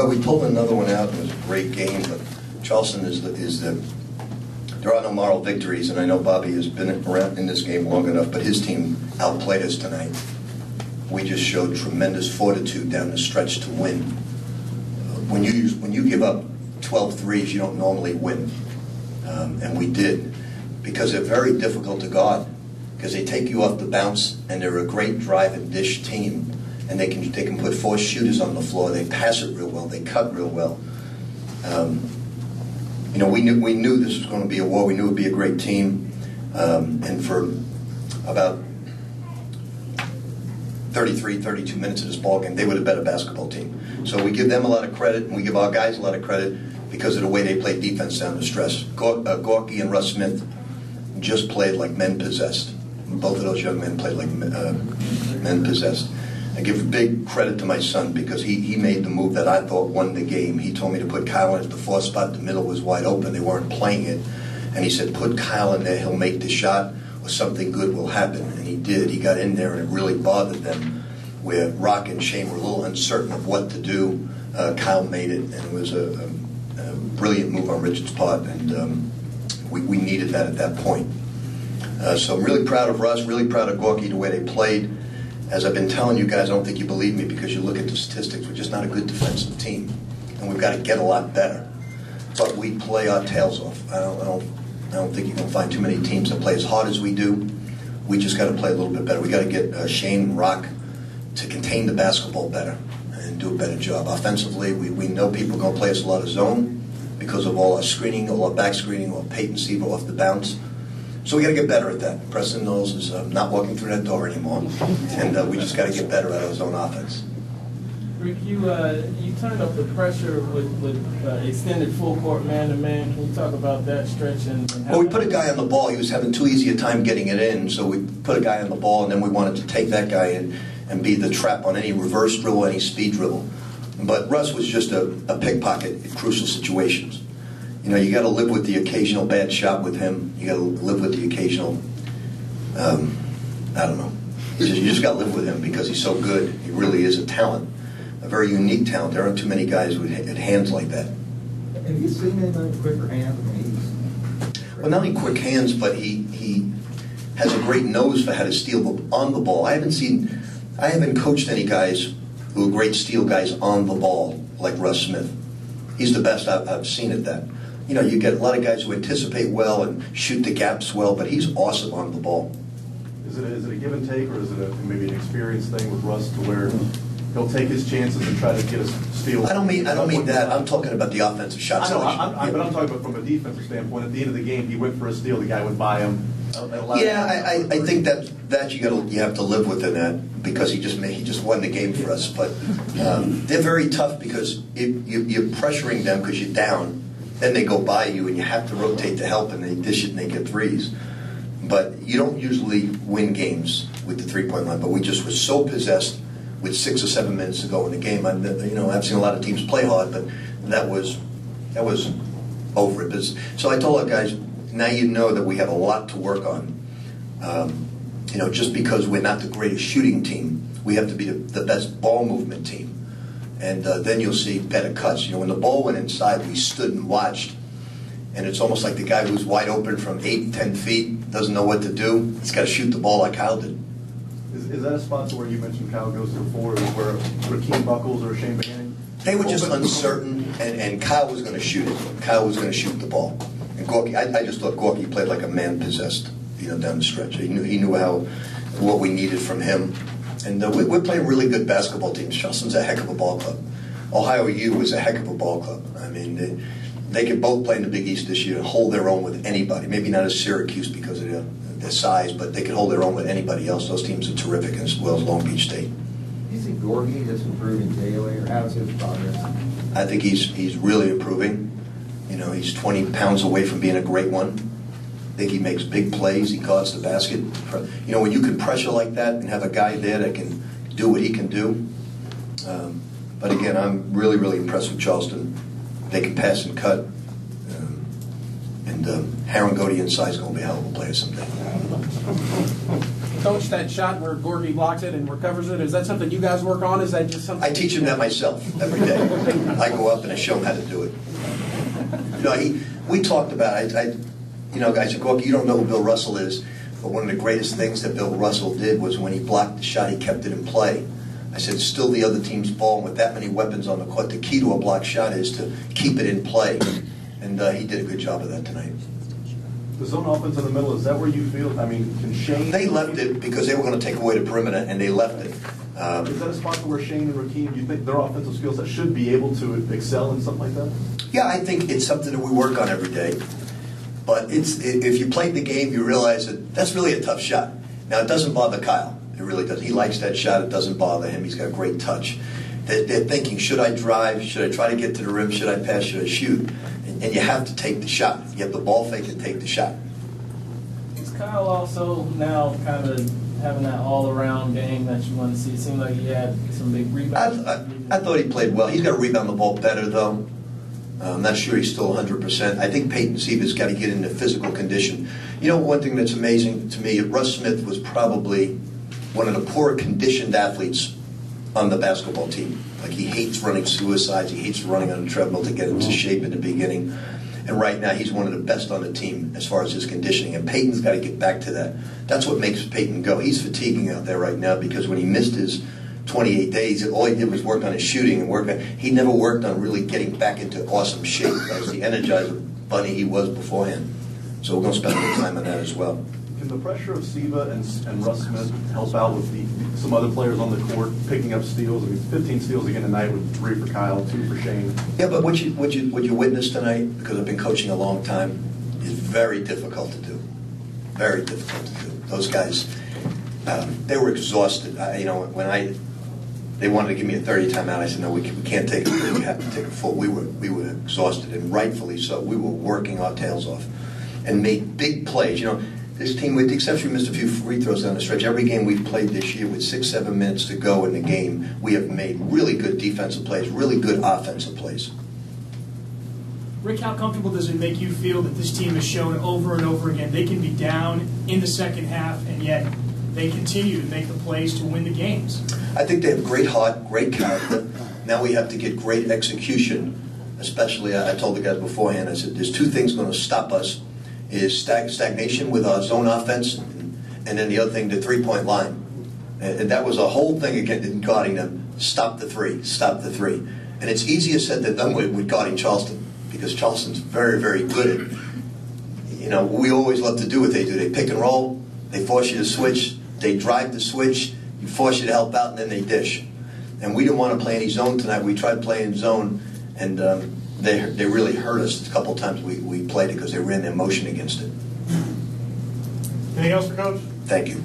Well, we pulled another one out. It was a great game, but Charleston there are no moral victories, and I know Bobby has been around in this game long enough, but his team outplayed us tonight. We just showed tremendous fortitude down the stretch to win. When you give up 12 threes, you don't normally win, and we did, because they're very difficult to guard, because they take you off the bounce, and they're a great drive and dish team, and they can put 4 shooters on the floor. They pass it real well. They cut real well. We knew this was going to be a war. We knew it would be a great team, and for about 33, 32 minutes of this ball game, they were the better basketball team. So we give them a lot of credit, and we give our guys a lot of credit because of the way they played defense down the stretch. Gorky and Russ Smith just played like men possessed. Both of those young men played like men possessed. I give big credit to my son because he made the move that I thought won the game. He told me to put Kyle in at the 4th spot. The middle was wide open. They weren't playing it. And he said, put Kyle in there. He'll make the shot or something good will happen. And he did. He got in there, and it really bothered them where Rock and Shane were a little uncertain of what to do. Kyle made it, and it was a brilliant move on Richard's part. And we needed that at that point. So I'm really proud of Russ, really proud of Gorky, the way they played. As I've been telling you guys, I don't think you believe me because you look at the statistics. We're just not a good defensive team, and we've got to get a lot better. But we play our tails off. I don't think you can find too many teams that play as hard as we do. We just got to play a little bit better. We got to get Shane and Rock to contain the basketball better and do a better job. Offensively, we know people are going to play us a lot of zone because of all our screening, all our back screening, all Peyton Seaver off the bounce. So we got to get better at that. Preston Knowles is not walking through that door anymore, and we just got to get better at our zone offense. Rick, you turned up the pressure with extended full court man-to-man. Can you talk about that stretch? Well, we put a guy on the ball. He was having too easy a time getting it in, so we put a guy on the ball, and then we wanted to take that guy in and be the trap on any reverse dribble, any speed dribble. But Russ was just a pickpocket in crucial situations. You got to live with the occasional bad shot with him. You got to live with the occasional, I don't know. You just got to live with him because he's so good. He really is a talent, a very unique talent. There aren't too many guys with hands like that. Have you seen him with quicker hands? Well, not only quick hands, but he has a great nose for how to steal on the ball. I haven't coached any guys who are great steal guys on the ball like Russ Smith. He's the best I've seen at that. You get a lot of guys who anticipate well and shoot the gaps well, but he's awesome on the ball. Is it a give and take, or is it maybe an experience thing with Russ to where he'll take his chances and try to get a steal? I don't mean that. I'm talking about the offensive shot selection. But I'm talking about from a defensive standpoint. At the end of the game, he went for a steal. The guy went by him. I think that you have to live within that because he just won the game for us. But they're very tough because you're pressuring them because you're down. Then they go by you and you have to rotate to help, and they dish it and they get threes. But you don't usually win games with the three-point line. But we just were so possessed with 6 or 7 minutes to go in the game. I've seen a lot of teams play hard, but that was over it. So I told our guys, now you know that we have a lot to work on. Just because we're not the greatest shooting team, we have to be the best ball movement team. And then you'll see better cuts. When the ball went inside, we stood and watched. And it's almost like the guy who's wide open from 8, 10 feet doesn't know what to do. He's got to shoot the ball like Kyle did. Is that a spot where you mentioned Kyle goes to 4, where Rakeem Buckles or Shane Banning? They were just uncertain, and Kyle was going to shoot it. Kyle was going to shoot the ball. And Gorky, I just thought Gorky played like a man possessed, down the stretch. He knew what we needed from him. And we're playing really good basketball teams. Charleston's a heck of a ball club. Ohio U is a heck of a ball club. They could both play in the Big East this year and hold their own with anybody. Maybe not as Syracuse because of their size, but they could hold their own with anybody else. Those teams are terrific, as well as Long Beach State. Do you think Gorky is improving daily, or how's his progress? I think he's really improving. He's 20 pounds away from being a great one. I think he makes big plays. He guards the basket. When you can pressure like that and have a guy there that can do what he can do. But again, I'm really, really impressed with Charleston. They can pass and cut. And Harangody inside is going to be a hell of a player someday. Coach, that shot where Gorgie blocks it and recovers it, is that something you guys work on? Is that just something? I teach him that myself every day. I go up and I show him how to do it. You know, we talked about it. You know, guys, Gorgie, you don't know who Bill Russell is, but one of the greatest things that Bill Russell did was when he blocked the shot, he kept it in play. I said, still the other team's ball, and with that many weapons on the court, the key to a block shot is to keep it in play. And he did a good job of that tonight. The zone offense in the middle, is that where you feel, I mean, can Shane... They left it because they were going to take away the perimeter, and they left it. Is that a spot where Shane and Rakeem, do you think their offensive skill set should be able to excel in something like that? Yeah, I think it's something that we work on every day. But if you played the game, you realize that that's really a tough shot. Now, it doesn't bother Kyle. It really does. He likes that shot. It doesn't bother him. He's got a great touch. They're thinking, should I drive? Should I try to get to the rim? Should I pass? Should I shoot? And you have to take the shot. You have the ball fake and take the shot. Is Kyle also now kind of having that all-around game that you want to see? It seemed like he had some big rebounds. I thought he played well. He's got to rebound the ball better, though. I'm not sure he's still 100%. I think Peyton Sievert's got to get into physical condition. You know, one thing that's amazing to me, Russ Smith was probably one of the poorer conditioned athletes on the basketball team. Like, he hates running suicides. He hates running on a treadmill to get into shape in the beginning. And right now, he's one of the best on the team as far as his conditioning. And Peyton's got to get back to that. That's what makes Peyton go. He's fatiguing out there right now because when he missed his 28 days, all he did was work on his shooting and he never worked on really getting back into awesome shape. That was the energizer bunny he was beforehand. So we're going to spend a little time on that as well. Can the pressure of Siva and Russ Smith help out with some other players on the court picking up steals? I mean, 15 steals again tonight with 3 for Kyle, 2 for Shane. Yeah, but what you witnessed tonight, because I've been coaching a long time, is very difficult to do. Very difficult to do. Those guys, they were exhausted. You know, when they wanted to give me a 30 timeout, I said, no, we can't take it. We have to take a full. We were exhausted, and rightfully so. We were working our tails off and made big plays. You know, this team, with the exception, we missed a few free throws down the stretch. Every game we've played this year with 6-7 minutes to go in the game, we have made really good defensive plays, really good offensive plays. Rick, how comfortable does it make you feel that this team has shown over and over again they can be down in the second half and yet they continue to make the plays to win the games? I think they have great heart, great character. Now we have to get great execution, especially, I told the guys beforehand, I said, there's 2 things going to stop us, is stagnation with our zone offense, and then the other thing, the 3-point line. And that was a whole thing again in guarding them. Stop the 3, stop the 3. And it's easier said than done with guarding Charleston, because Charleston's very, very good at, you know, we always love to do what they do. They pick and roll, they force you to switch, they drive the switch, you force you to help out, and then they dish. And we didn't want to play any zone tonight. We tried playing zone, and they really hurt us a couple times we played it because they ran their motion against it. Anything else for Coach? Thank you.